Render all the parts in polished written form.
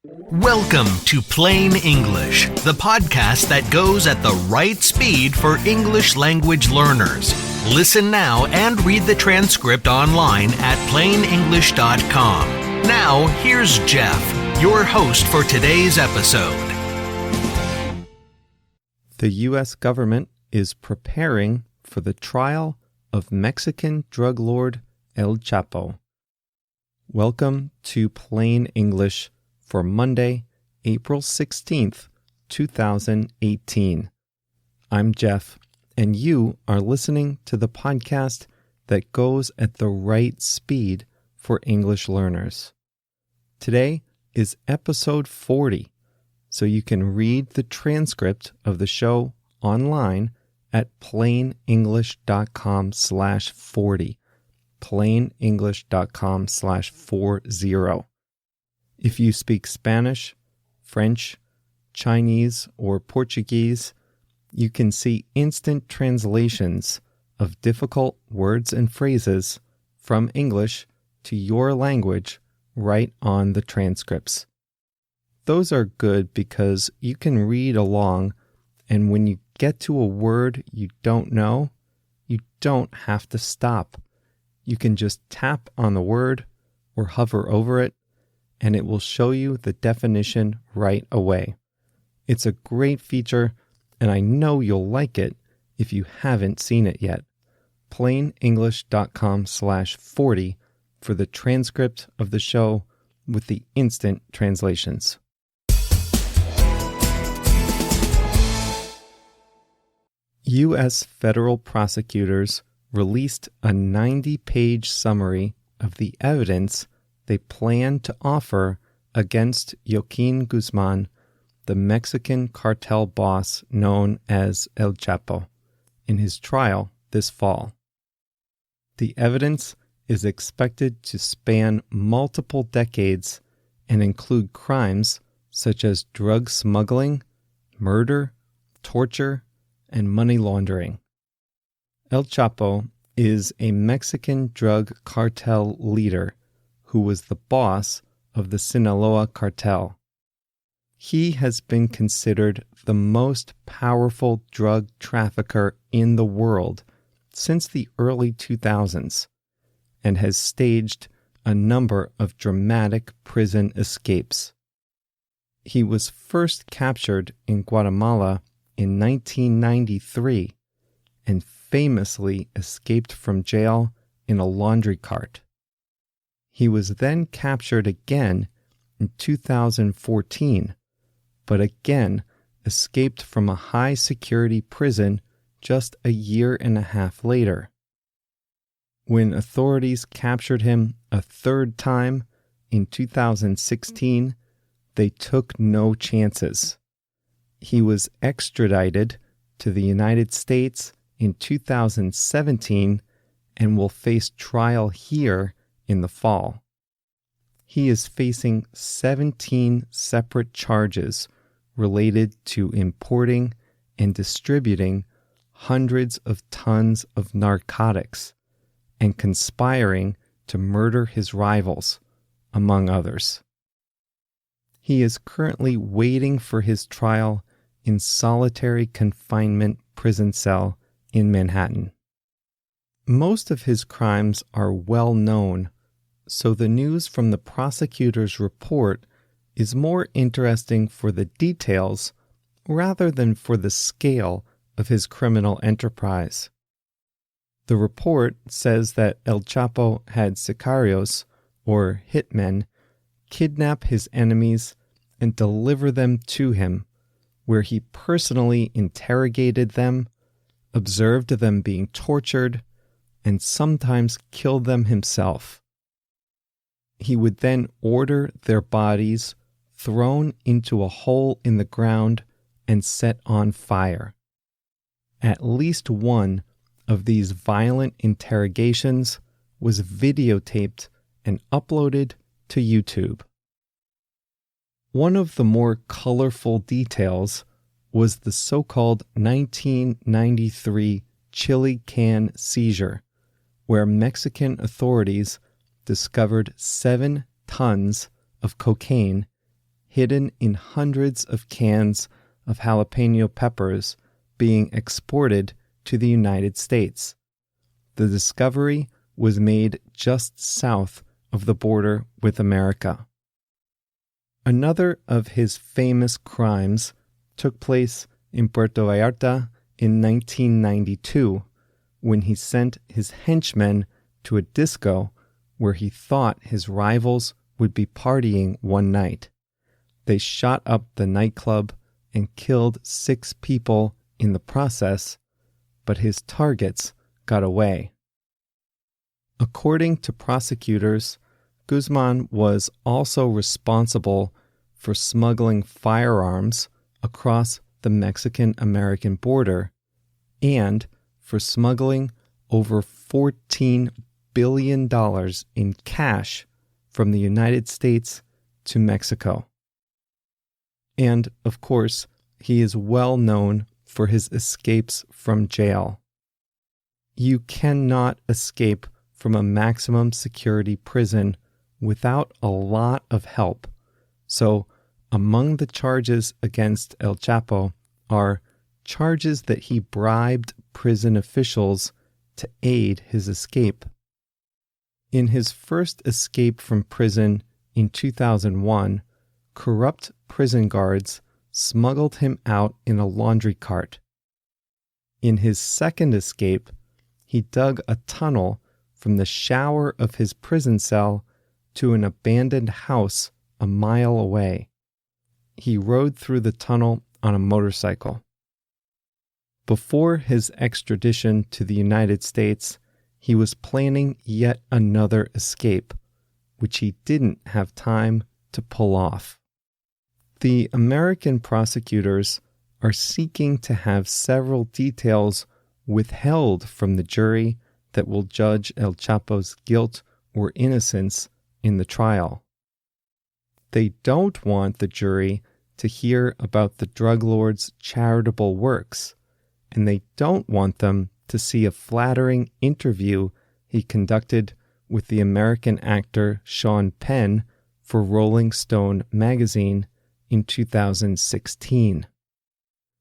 Welcome to Plain English, the podcast that goes at the right speed for English language learners. Listen now and read the transcript online at plainenglish.com. Now, here's Jeff, your host for today's episode. The U.S. government is preparing for the trial of Mexican drug lord El Chapo. Welcome to Plain English for Monday, April 16th, 2018. I'm Jeff, and you are listening to the podcast that goes at the right speed for English learners. Today is episode 40, so you can read the transcript of the show online at plainenglish.com/40. plainenglish.com/40. If you speak Spanish, French, Chinese, or Portuguese, you can see instant translations of difficult words and phrases from English to your language right on the transcripts. Those are good because you can read along, and when you get to a word you don't know, you don't have to stop. You can just tap on the word or hover over it, and it will show you the definition right away. It's a great feature, and I know you'll like it if you haven't seen it yet. plainenglish.com/40 for the transcript of the show with the instant translations. U.S. federal prosecutors released a 90-page summary of the evidence they plan to offer against Joaquin Guzman, the Mexican cartel boss known as El Chapo, in his trial this fall. The evidence is expected to span multiple decades and include crimes such as drug smuggling, murder, torture, and money laundering. El Chapo is a Mexican drug cartel leader who was the boss of the Sinaloa cartel. He has been considered the most powerful drug trafficker in the world since the early 2000s and has staged a number of dramatic prison escapes. He was first captured in Guatemala in 1993 and famously escaped from jail in a laundry cart. He was then captured again in 2014, but again escaped from a high-security prison just a year and a half later. When authorities captured him a third time in 2016, they took no chances. He was extradited to the United States in 2017 and will face trial here in the fall. He is facing 17 separate charges related to importing and distributing hundreds of tons of narcotics and conspiring to murder his rivals, among others. He is currently waiting for his trial in solitary confinement prison cell in Manhattan. Most of his crimes are well known, so the news from the prosecutor's report is more interesting for the details rather than for the scale of his criminal enterprise. The report says that El Chapo had sicarios, or hitmen, kidnap his enemies and deliver them to him, where he personally interrogated them, observed them being tortured, and sometimes killed them himself. He would then order their bodies thrown into a hole in the ground and set on fire. At least one of these violent interrogations was videotaped and uploaded to YouTube. One of the more colorful details was the so-called 1993 chili can seizure, where Mexican authorities discovered 7 tons of cocaine hidden in hundreds of cans of jalapeno peppers being exported to the United States. The discovery was made just south of the border with America. Another of his famous crimes took place in Puerto Vallarta in 1992 when he sent his henchmen to a disco where he thought his rivals would be partying one night. They shot up the nightclub and killed 6 people in the process, but his targets got away. According to prosecutors, Guzman was also responsible for smuggling firearms across the Mexican-American border and for smuggling over $14 billion in cash from the United States to Mexico. And, of course, he is well known for his escapes from jail. You cannot escape from a maximum security prison without a lot of help. So, among the charges against El Chapo are charges that he bribed prison officials to aid his escape. In his first escape from prison in 2001, corrupt prison guards smuggled him out in a laundry cart. In his second escape, he dug a tunnel from the shower of his prison cell to an abandoned house a mile away. He rode through the tunnel on a motorcycle. Before his extradition to the United States, he was planning yet another escape, which he didn't have time to pull off. The American prosecutors are seeking to have several details withheld from the jury that will judge El Chapo's guilt or innocence in the trial. They don't want the jury to hear about the drug lord's charitable works, and they don't want them to see a flattering interview he conducted with the American actor Sean Penn for Rolling Stone magazine in 2016.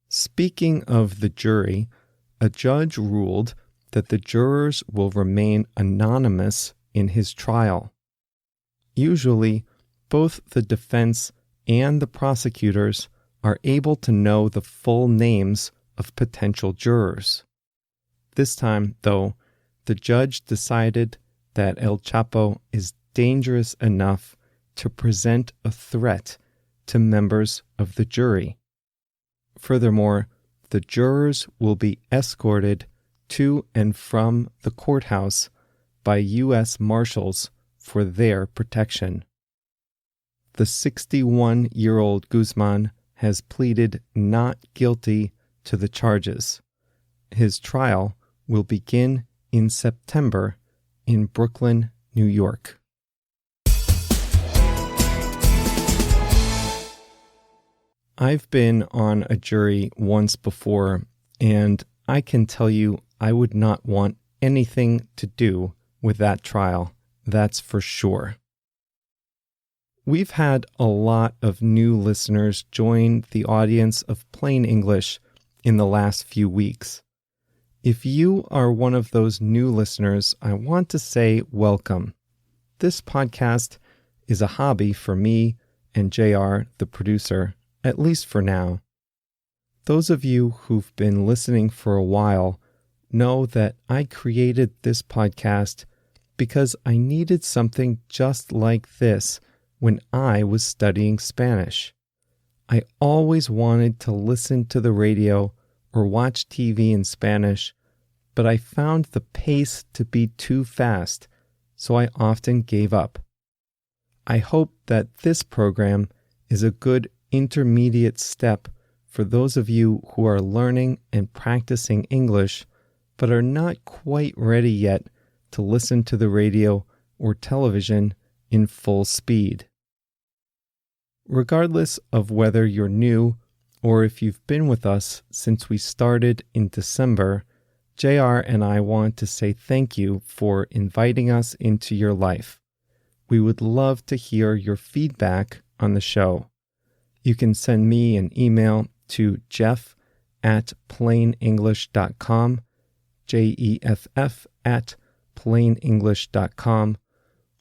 Speaking of the jury, a judge ruled that the jurors will remain anonymous in his trial. Usually, both the defense and the prosecutors are able to know the full names of potential jurors. This time, though, the judge decided that El Chapo is dangerous enough to present a threat to members of the jury. Furthermore, the jurors will be escorted to and from the courthouse by U.S. Marshals for their protection. The 61-year-old Guzman has pleaded not guilty to the charges. His trial will begin in September in Brooklyn, New York. I've been on a jury once before, and I can tell you I would not want anything to do with that trial, that's for sure. We've had a lot of new listeners join the audience of Plain English in the last few weeks. If you are one of those new listeners, I want to say welcome. This podcast is a hobby for me and JR, the producer, at least for now. Those of you who've been listening for a while know that I created this podcast because I needed something just like this when I was studying Spanish. I always wanted to listen to the radio or watch TV in Spanish, but I found the pace to be too fast, so I often gave up. I hope that this program is a good intermediate step for those of you who are learning and practicing English, but are not quite ready yet to listen to the radio or television in full speed. Regardless of whether you're new or if you've been with us since we started in December, JR and I want to say thank you for inviting us into your life. We would love to hear your feedback on the show. You can send me an email to jeff@plainenglish.com, jeff@plainenglish.com,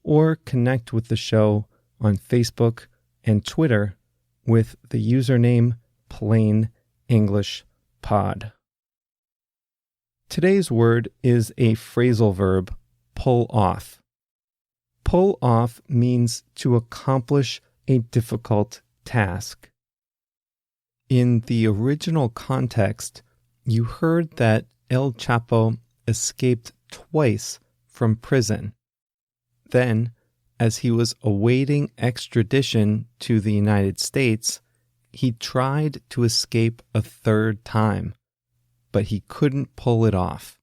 or connect with the show on Facebook and Twitter with the username Plain English Pod. Today's word is a phrasal verb, pull off. Pull off means to accomplish a difficult task. In the original context, you heard that El Chapo escaped twice from prison. Then, as he was awaiting extradition to the United States, he tried to escape a third time, but he couldn't pull it off.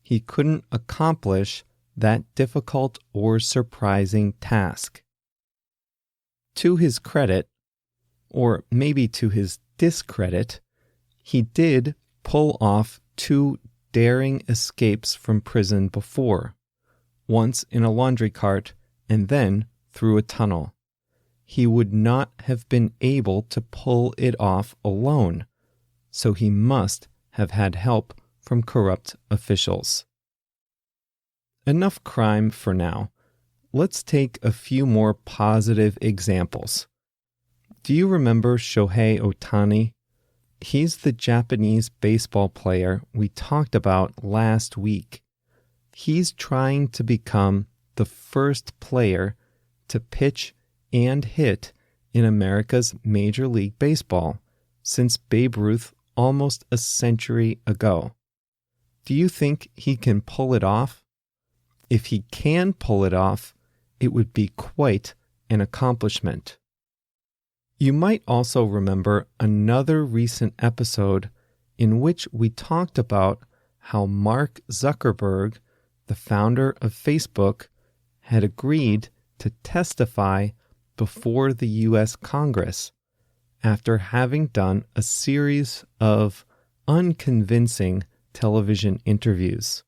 He couldn't accomplish that difficult or surprising task. To his credit, or maybe to his discredit, he did pull off 2 daring escapes from prison before, once in a laundry cart and then through a tunnel. He would not have been able to pull it off alone, so he must have had help from corrupt officials. Enough crime for now. Let's take a few more positive examples. Do you remember Shohei Ohtani? He's the Japanese baseball player we talked about last week. He's trying to become the first player to pitch and hit in America's Major League Baseball since Babe Ruth almost a century ago. Do you think he can pull it off? If he can pull it off, it would be quite an accomplishment. You might also remember another recent episode in which we talked about how Mark Zuckerberg, the founder of Facebook, had agreed to testify before the U.S. Congress after having done a series of unconvincing television interviews.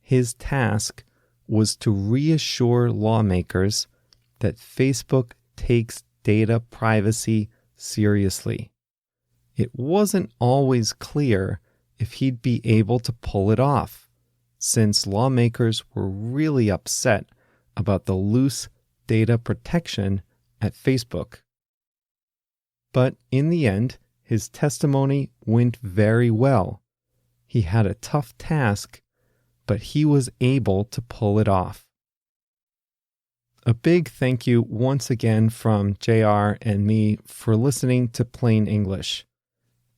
His task was to reassure lawmakers that Facebook takes data privacy seriously. It wasn't always clear if he'd be able to pull it off, since lawmakers were really upset about the loose data protection at Facebook. But in the end, his testimony went very well. He had a tough task, but he was able to pull it off. A big thank you once again from JR and me for listening to Plain English.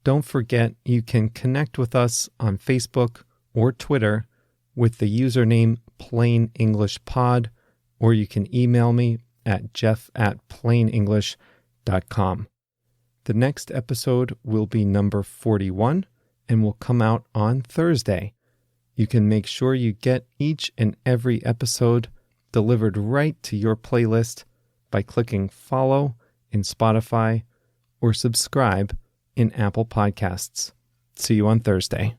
Don't forget you can connect with us on Facebook or Twitter with the username Plain English Pod, or you can email me at jeff@plainenglish.com. The next episode will be number 41 and will come out on Thursday. You can make sure you get each and every episode delivered right to your playlist by clicking follow in Spotify or subscribe in Apple Podcasts. See you on Thursday.